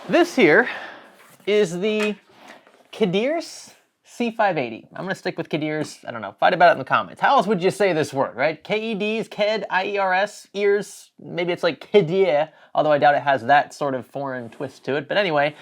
This here is the Kediers C-580. I'm gonna stick with Kediers. I don't know, fight about it in the comments. How else would you say this word, right? K-E-Ds, Ked, I-E-R-S, ears. Maybe it's like Kedier, although I doubt it has that sort of foreign twist to it. But anyway,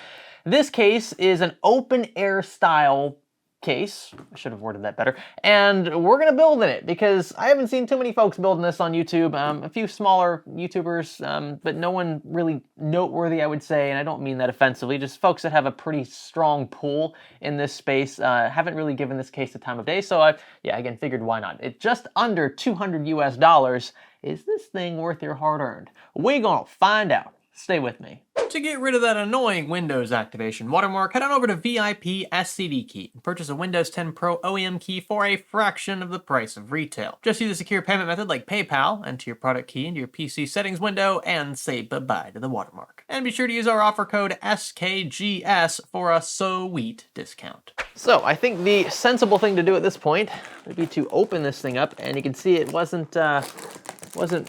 this case is an open air style case. I should have worded that better. And we're gonna build in it because I haven't seen too many folks building this on YouTube. A few smaller YouTubers, but no one really noteworthy, I would say, and I don't mean that offensively, just folks that have a pretty strong pull in this space haven't really given this case the time of day. So yeah, again, figured why not. It's just under 200 US dollars. Is this thing worth your hard earned? We're gonna find out. Stay with me. To get rid of that annoying Windows activation watermark, head on over to VIP SCD Key and purchase a Windows 10 Pro OEM key for a fraction of the price of retail. Just use a secure payment method like PayPal, enter your product key into your PC settings window, and say bye-bye to the watermark. And be sure to use our offer code SKGS for a sweet discount. So I think the sensible thing to do at this point would be to open this thing up, and you can see it wasn't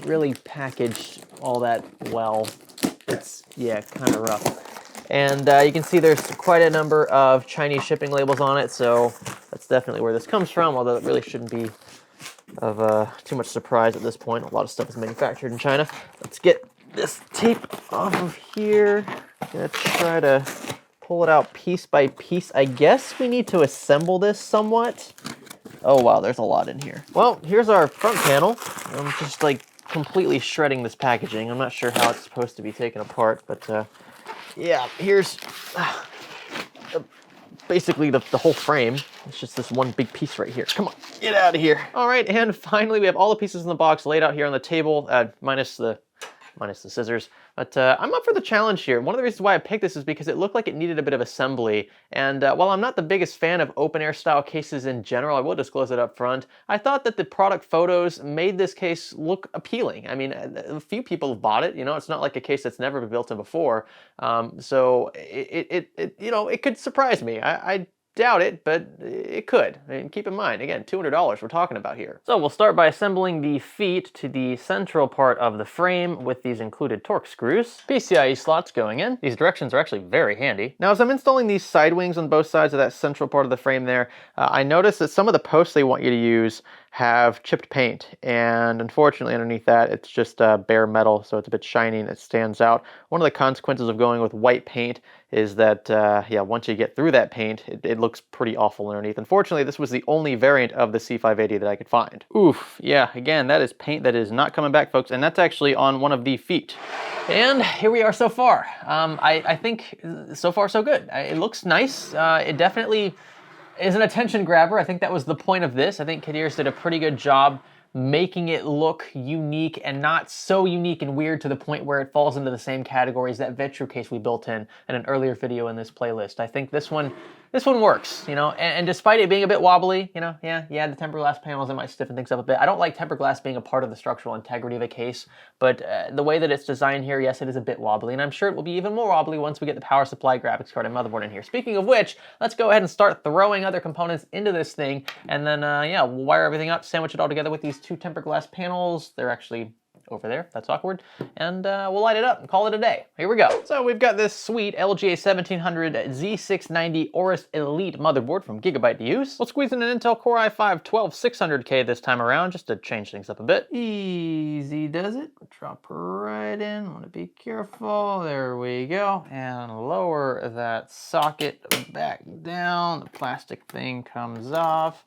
really packaged all that well. It's, yeah, kind of rough. And you can see there's quite a number of Chinese shipping labels on it, so that's definitely where this comes from, although it really shouldn't be of too much surprise at this point. A lot of stuff is manufactured in China. Let's get this tape off of here. Gonna try to pull it out piece by piece. I guess we need to assemble this somewhat. Oh wow, there's a lot in here. Well, here's our front panel. I'm just like completely shredding this packaging. I'm not sure how it's supposed to be taken apart, but yeah, here's basically the whole frame. It's just this one big piece right here. Come on, get out of here. All right, and finally we have all the pieces in the box laid out here on the table, minus the scissors. But I'm up for the challenge here. One of the reasons why I picked this is because it looked like it needed a bit of assembly. And while I'm not the biggest fan of open air style cases in general, I will disclose it up front, I thought that the product photos made this case look appealing. I mean, a few people have bought it, you know, it's not like a case that's never been built in before. So it could surprise me. I doubt it, but it could. I mean, keep in mind, again, $200 we're talking about here. So we'll start by assembling the feet to the central part of the frame with these included torque screws. PCIe slots going in. These directions are actually very handy. Now, as I'm installing these side wings on both sides of that central part of the frame there, I noticed that some of the posts they want you to use have chipped paint, and unfortunately underneath that it's just bare metal, so it's a bit shiny and it stands out. One of the consequences of going with white paint is that yeah, once you get through that paint, it looks pretty awful underneath. Unfortunately, this was the only variant of the C580 that I could find. Oof, yeah, again, that is paint that is not coming back, folks, and that's actually on one of the feet. And here we are so far. I think so far so good. It looks nice. It definitely is an attention grabber. I think that was the point of this. I think Kediers did a pretty good job making it look unique and not so unique and weird to the point where it falls into the same category as that Vitru case we built in an earlier video in this playlist. I think this one works, you know, and despite it being a bit wobbly, you know, yeah, the tempered glass panels, it might stiffen things up a bit. I don't like tempered glass being a part of the structural integrity of a case, but the way that it's designed here, yes, it is a bit wobbly, and I'm sure it will be even more wobbly once we get the power supply, graphics card, and motherboard in here. Speaking of which, let's go ahead and start throwing other components into this thing, and then, yeah, we'll wire everything up, sandwich it all together with these two tempered glass panels. They're actually over there, that's awkward, and we'll light it up and call it a day. Here we go. So we've got this sweet LGA 1700 Z690 Aorus Elite motherboard from Gigabyte to use. We'll squeeze in an Intel Core i5-12600K this time around just to change things up a bit. Easy does it. Drop right in, want to be careful. There we go, and lower that socket back down. The plastic thing comes off,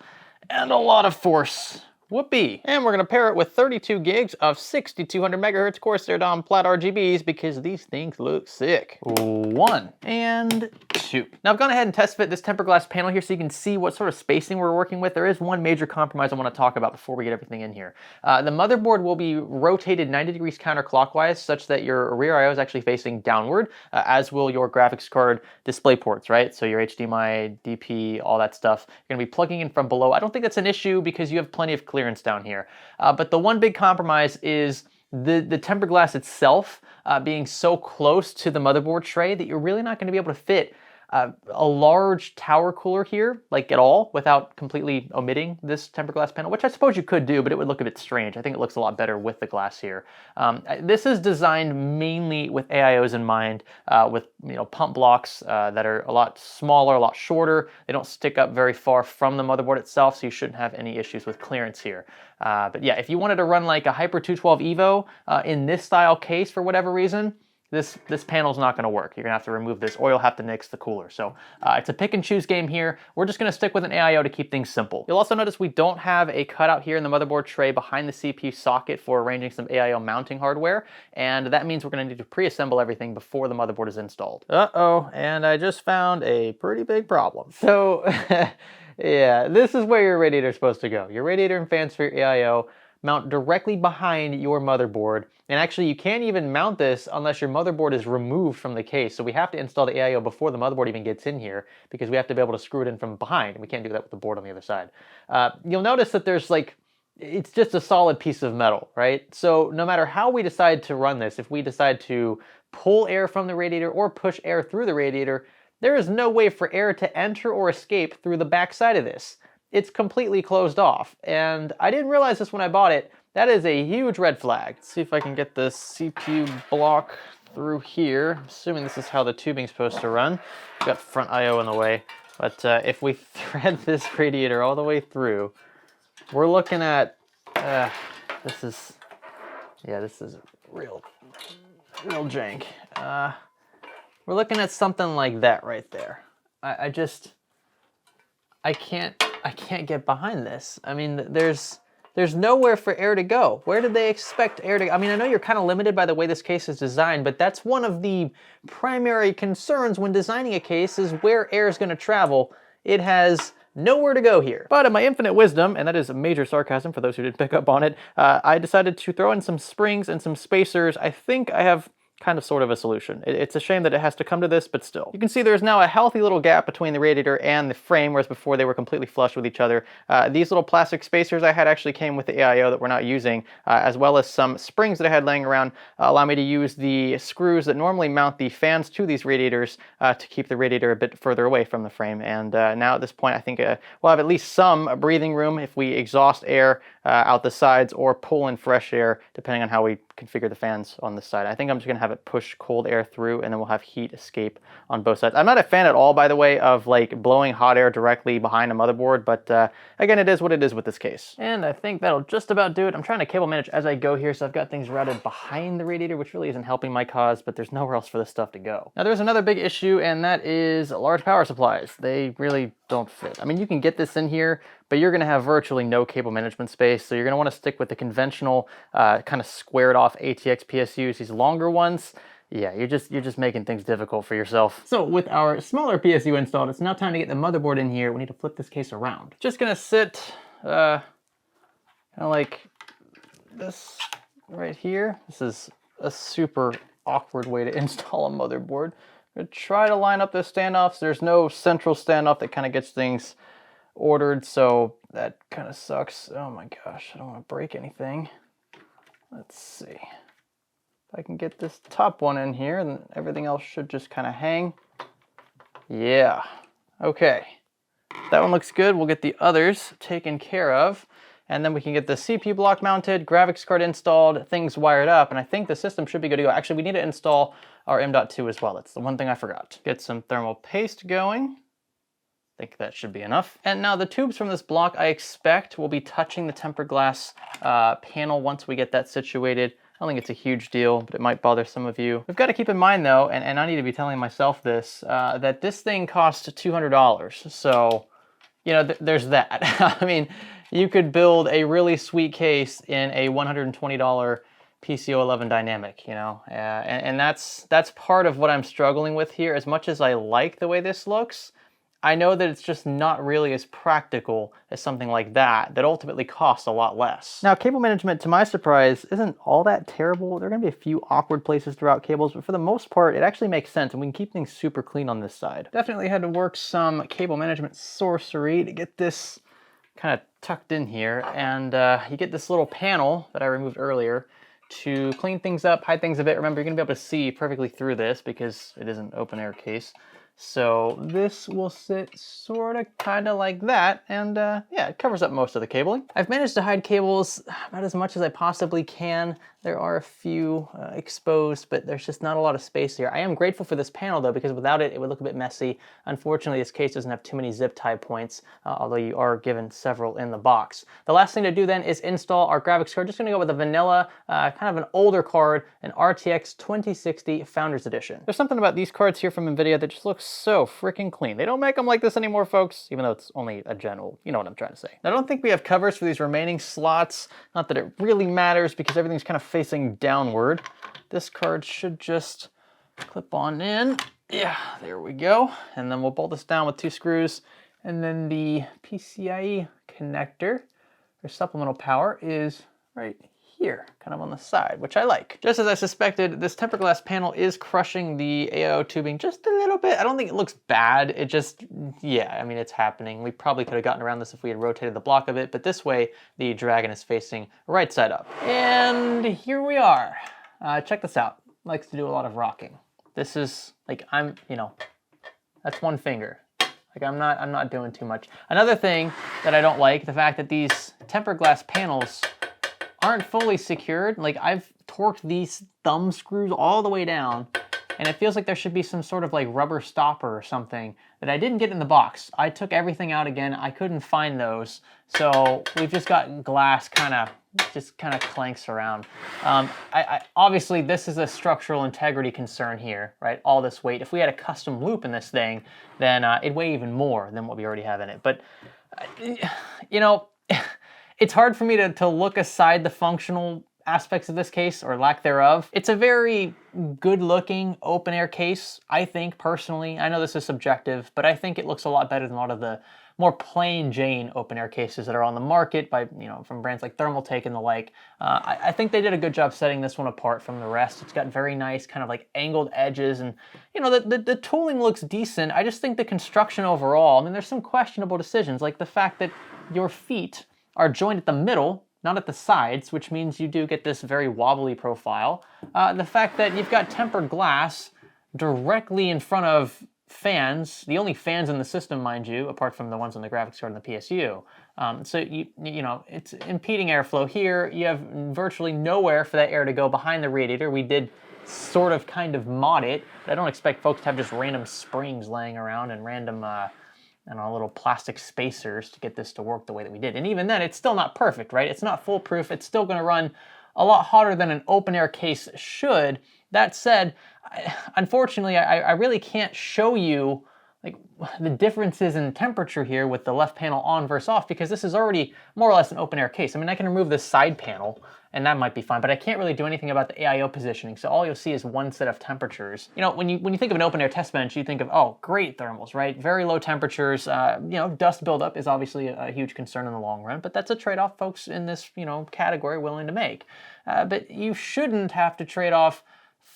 and a lot of force. Whoopee. And we're gonna pair it with 32 gigs of 6200 megahertz Corsair DOM Plat RGBs because these things look sick. 1 and 2. Now I've gone ahead and test fit this tempered glass panel here so you can see what sort of spacing we're working with. There is one major compromise I want to talk about before we get everything in here. The motherboard will be rotated 90 degrees counterclockwise such that your rear IO is actually facing downward, as will your graphics card display ports, right? So your HDMI, DP, all that stuff. You're gonna be plugging in from below. I don't think that's an issue because you have plenty of clearance down here. But the one big compromise is the tempered glass itself being so close to the motherboard tray that you're really not going to be able to fit a large tower cooler here, like at all, without completely omitting this tempered glass panel, which I suppose you could do, but it would look a bit strange. I think it looks a lot better with the glass here. This is designed mainly with AIOs in mind, with pump blocks that are a lot smaller, a lot shorter. They don't stick up very far from the motherboard itself, so you shouldn't have any issues with clearance here. But yeah, if you wanted to run like a Hyper 212 Evo in this style case for whatever reason, this panel's not going to work. You're going to have to remove this, or you'll have to nix the cooler. So it's a pick and choose game here. We're just going to stick with an AIO to keep things simple. You'll also notice we don't have a cutout here in the motherboard tray behind the CPU socket for arranging some AIO mounting hardware, and that means we're going to need to pre-assemble everything before the motherboard is installed. Uh-oh, and I just found a pretty big problem. So, yeah, this is where your radiator is supposed to go. Your radiator and fans for your AIO mount directly behind your motherboard. And actually, you can't even mount this unless your motherboard is removed from the case. So we have to install the AIO before the motherboard even gets in here, because we have to be able to screw it in from behind. And we can't do that with the board on the other side. You'll notice that there's it's just a solid piece of metal, right? So no matter how we decide to run this, if we decide to pull air from the radiator or push air through the radiator, there is no way for air to enter or escape through the back side of this. It's completely closed off, and I didn't realize this when I bought it. That is a huge red flag. Let's see if I can get the CPU block through here. I'm assuming this is how the tubing's supposed to run. Got front I/O in the way, but if we thread this radiator all the way through, we're looking at this is real jank. We're looking at something like that right there. I can't get behind this. I mean, there's nowhere for air to go. Where did they expect air to go? I mean, I know you're kind of limited by the way this case is designed, but that's one of the primary concerns when designing a case, is where air is going to travel. It has nowhere to go here. But in my infinite wisdom, and that is a major sarcasm for those who didn't pick up on it, I decided to throw in some springs and some spacers. I think I have kind of sort of a solution. It's a shame that it has to come to this, but still. You can see there's now a healthy little gap between the radiator and the frame, whereas before they were completely flush with each other. These little plastic spacers I had actually came with the AIO that we're not using, as well as some springs that I had laying around allow me to use the screws that normally mount the fans to these radiators to keep the radiator a bit further away from the frame. And now at this point, I think we'll have at least some breathing room if we exhaust air out the sides or pull in fresh air, depending on how we configure the fans on this side. I think I'm just gonna have it push cold air through, and then we'll have heat escape on both sides. I'm not a fan at all, by the way, of like blowing hot air directly behind a motherboard, but again, it is what it is with this case. And I think that'll just about do it. I'm trying to cable manage as I go here, so I've got things routed behind the radiator, which really isn't helping my cause, but there's nowhere else for this stuff to go. Now there's another big issue, and that is large power supplies. They really don't fit. I mean, you can get this in here, but you're gonna have virtually no cable management space, so you're gonna wanna stick with the conventional kind of squared off ATX PSUs. These longer ones, yeah, you're just making things difficult for yourself. So with our smaller PSU installed, it's now time to get the motherboard in here. We need to flip this case around. Just gonna sit kind of like this right here. This is a super awkward way to install a motherboard. I'm gonna try to line up the standoffs. There's no central standoff that kind of gets things ordered, so that kind of sucks. Oh my gosh, I don't want to break anything. Let's see. If I can get this top one in here, then everything else should just kind of hang. Yeah, okay. That one looks good. We'll get the others taken care of, and then we can get the CPU block mounted, graphics card installed, things wired up, and I think the system should be good to go. Actually, we need to install our M.2 as well. That's the one thing I forgot. Get some thermal paste going. I think that should be enough. And now the tubes from this block, I expect, will be touching the tempered glass panel once we get that situated. I don't think it's a huge deal, but it might bother some of you. We've got to keep in mind though, and I need to be telling myself this, that this thing costs $200. So, you know, there's that. I mean, you could build a really sweet case in a $120 PCO11 dynamic, you know, and that's part of what I'm struggling with here. As much as I like the way this looks, I know that it's just not really as practical as something like that ultimately costs a lot less. Now, cable management, to my surprise, isn't all that terrible. There are going to be a few awkward places throughout cables, but for the most part, it actually makes sense, and we can keep things super clean on this side. Definitely had to work some cable management sorcery to get this kind of tucked in here, and you get this little panel that I removed earlier to clean things up, hide things a bit. Remember, you're going to be able to see perfectly through this because it is an open air case. So this will sit sort of kind of like that, and yeah, it covers up most of the cabling. I've managed to hide cables about as much as I possibly can. There are a few exposed, but there's just not a lot of space here. I am grateful for this panel though, because without it, it would look a bit messy. Unfortunately, this case doesn't have too many zip tie points, although you are given several in the box. The last thing to do then is install our graphics card. Just gonna go with a vanilla, kind of an older card, an RTX 2060 Founders Edition. There's something about these cards here from NVIDIA that just looks so freaking clean. They don't make them like this anymore, folks, even though it's only a Gen old. You know what I'm trying to say. Now, I don't think we have covers for these remaining slots. Not that it really matters because everything's kind of facing downward. This card should just clip on in. Yeah, there we go. And then we'll bolt this down with 2 screws. And then the PCIe connector for supplemental power is right here, kind of on the side, which I like. Just as I suspected, this tempered glass panel is crushing the AIO tubing just a little bit. I don't think it looks bad. It just, yeah, I mean, it's happening. We probably could have gotten around this if we had rotated the block a bit, but this way the Dragon is facing right side up. And here we are. Check this out. Likes to do a lot of rocking. This is like, you know, that's one finger. Like I'm not doing too much. Another thing that I don't like, the fact that these tempered glass panels aren't fully secured. Like I've torqued these thumb screws all the way down, and it feels like there should be some sort of like rubber stopper or something that I didn't get in the box. I took everything out again. I couldn't find those. So we've just got glass kind of clanks around. Obviously this is a structural integrity concern here, right? All this weight. If we had a custom loop in this thing, then it'd weigh even more than what we already have in it. But, you know, it's hard for me to look aside the functional aspects of this case, or lack thereof. It's a very good-looking open-air case, I think, personally. I know this is subjective, but I think it looks a lot better than a lot of the more plain Jane open-air cases that are on the market by, you know, from brands like Thermaltake and the like. I think they did a good job setting this one apart from the rest. It's got very nice kind of like angled edges, and, you know, the tooling looks decent. I just think the construction overall, I mean, there's some questionable decisions, like the fact that your feet are joined at the middle, not at the sides, which means you do get this very wobbly profile. The fact that you've got tempered glass directly in front of fans, the only fans in the system, mind you, apart from the ones on the graphics card and the PSU. So you know, it's impeding airflow here. You have virtually nowhere for that air to go behind the radiator. We did sort of kind of mod it, but I don't expect folks to have just random springs laying around and random and our little plastic spacers to get this to work the way that we did. And even then, it's still not perfect, right? It's not foolproof. It's still gonna run a lot hotter than an open air case should. That said, unfortunately, I really can't show you like the differences in temperature here with the left panel on versus off, because this is already more or less an open air case. I mean, I can remove this side panel and that might be fine, but I can't really do anything about the AIO positioning. So all you'll see is one set of temperatures. You know, when you think of an open air test bench, you think of, oh, great thermals, right? Very low temperatures. You know, dust buildup is obviously a huge concern in the long run, but that's a trade-off folks in this, you know, category are willing to make. But you shouldn't have to trade off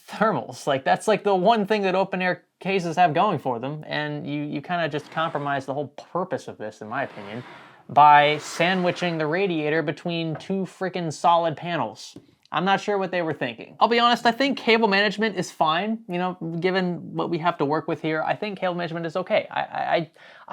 thermals. Like that's like the one thing that open air cases have going for them, and you kind of just compromise the whole purpose of this, in my opinion, by sandwiching the radiator between 2 freaking solid panels. I'm not sure what they were thinking. I'll be honest, I think cable management is fine. You know, given what we have to work with here, I think cable management is okay. I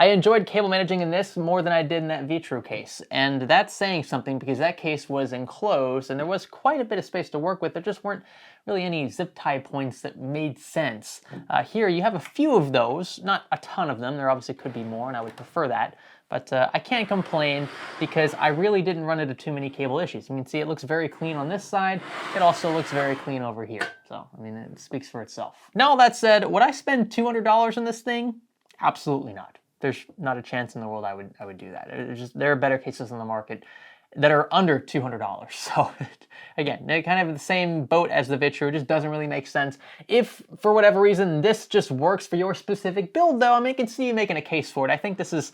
enjoyed cable managing in this more than I did in that Vitru case. And that's saying something because that case was enclosed and there was quite a bit of space to work with. There just weren't really any zip tie points that made sense. Here you have a few of those, not a ton of them. There obviously could be more and I would prefer that. But I can't complain because I really didn't run into too many cable issues. You can see it looks very clean on this side. It also looks very clean over here. So, I mean, it speaks for itself. Now, all that said, would I spend $200 on this thing? Absolutely not. There's not a chance in the world I would do that. There are better cases on the market that are under $200. So again, they're kind of the same boat as the Vitru. It just doesn't really make sense. If for whatever reason this just works for your specific build though, I mean, I can see you making a case for it. I think this is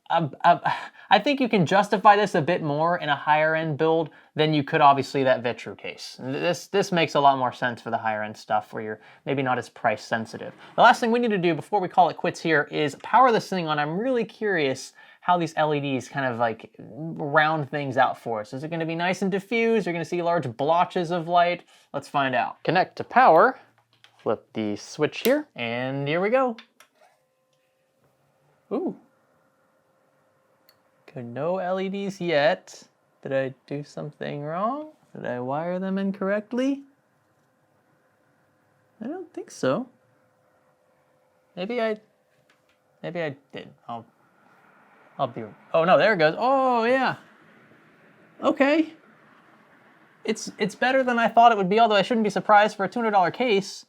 I think you can justify this a bit more in a higher end build than you could obviously that Vitru case. This makes a lot more sense for the higher end stuff where you're maybe not as price sensitive. The last thing we need to do before we call it quits here is power this thing on. I'm really curious how these LEDs kind of like round things out for us. Is it gonna be nice and diffuse? You're gonna see large blotches of light? Let's find out. Connect to power, flip the switch here, and here we go. Ooh. Good, no LEDs yet. Did I do something wrong? Did I wire them incorrectly? I don't think so. Maybe I did. I'll be, oh no, there it goes. Oh yeah. Okay. It's better than I thought it would be, although I shouldn't be surprised for a $200 case.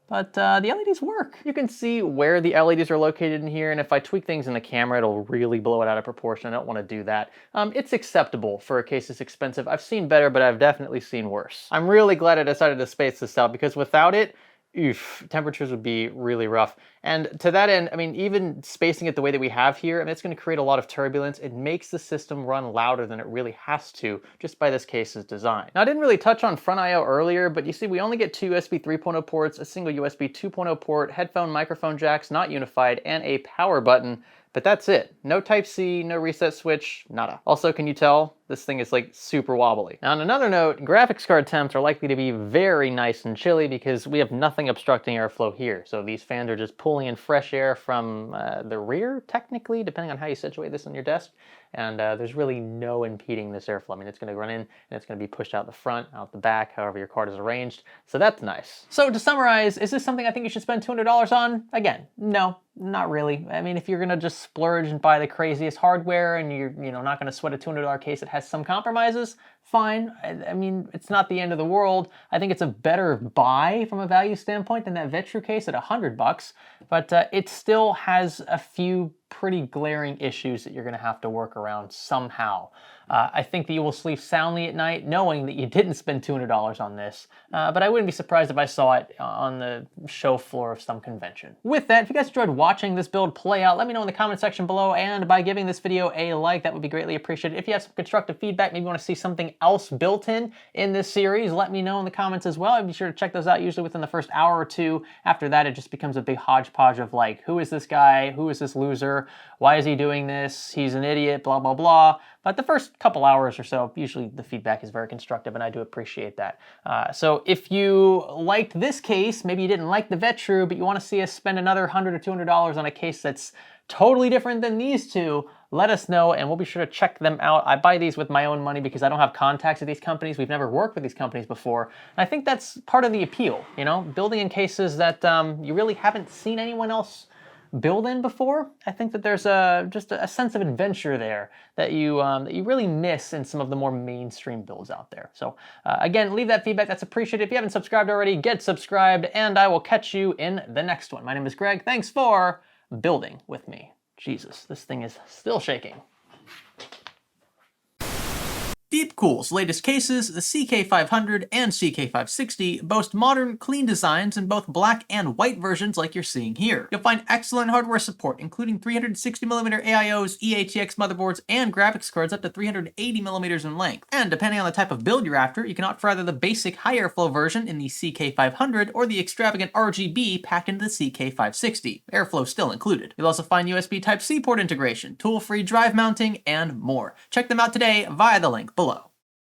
But the LEDs work. You can see where the LEDs are located in here, and if I tweak things in the camera, it'll really blow it out of proportion. I don't want to do that. It's acceptable for a case this expensive. I've seen better, but I've definitely seen worse. I'm really glad I decided to space this out, because without it, oof, temperatures would be really rough. And to that end, I mean, even spacing it the way that we have here, I mean, it's going to create a lot of turbulence. It makes the system run louder than it really has to, just by this case's design. Now, I didn't really touch on front I/O earlier, but you see we only get two USB 3.0 ports, a single USB 2.0 port, headphone microphone jacks, not unified, and a power button. But that's it. No Type-C, no reset switch, nada. Also, can you tell? This thing is like super wobbly. Now, on another note, graphics card temps are likely to be very nice and chilly because we have nothing obstructing airflow here. So these fans are just pulling in fresh air from the rear, technically, depending on how you situate this on your desk. And there's really no impeding this airflow. I mean, it's gonna run in and it's gonna be pushed out the front, out the back, however your card is arranged. So that's nice. So to summarize, is this something I think you should spend $200 on? Again, no, not really. I mean, if you're gonna just splurge and buy the craziest hardware and you're not gonna sweat a $200 case that has some compromises, fine. I mean, it's not the end of the world. I think it's a better buy from a value standpoint than that Vetru case at $100, but it still has a few pretty glaring issues that you're gonna have to work around somehow. I think that you will sleep soundly at night knowing that you didn't spend $200 on this, but I wouldn't be surprised if I saw it on the show floor of some convention. With that, if you guys enjoyed watching this build play out, let me know in the comment section below, and by giving this video a like, that would be greatly appreciated. If you have some constructive feedback, maybe you want to see something else built in this series, let me know in the comments as well. I'd be sure to check those out usually within the first hour or two. After that, it just becomes a big hodgepodge of like, who is this guy? Who is this loser? Why is he doing this? He's an idiot, blah, blah, blah. But the first couple hours or so, usually the feedback is very constructive, and I do appreciate that. So if you liked this case, maybe you didn't like the Vetru, but you want to see us spend another $100 or $200 on a case that's totally different than these two, let us know, and we'll be sure to check them out. I buy these with my own money because I don't have contacts with these companies. We've never worked with these companies before. And I think that's part of the appeal, you know, building in cases that you really haven't seen anyone else build in before. I think that there's just a sense of adventure there that you really miss in some of the more mainstream builds out there. So again, leave that feedback. That's appreciated. If you haven't subscribed already, get subscribed, and I will catch you in the next one. My name is Greg. Thanks for building with me. Jesus, this thing is still shaking. Deepcool's latest cases, the CK500 and CK560, boast modern, clean designs in both black and white versions like you're seeing here. You'll find excellent hardware support, including 360mm AIOs, eATX motherboards, and graphics cards up to 380mm in length. And depending on the type of build you're after, you can opt for either the basic high airflow version in the CK500 or the extravagant RGB packed into the CK560, airflow still included. You'll also find USB Type-C port integration, tool-free drive mounting, and more. Check them out today via the link below.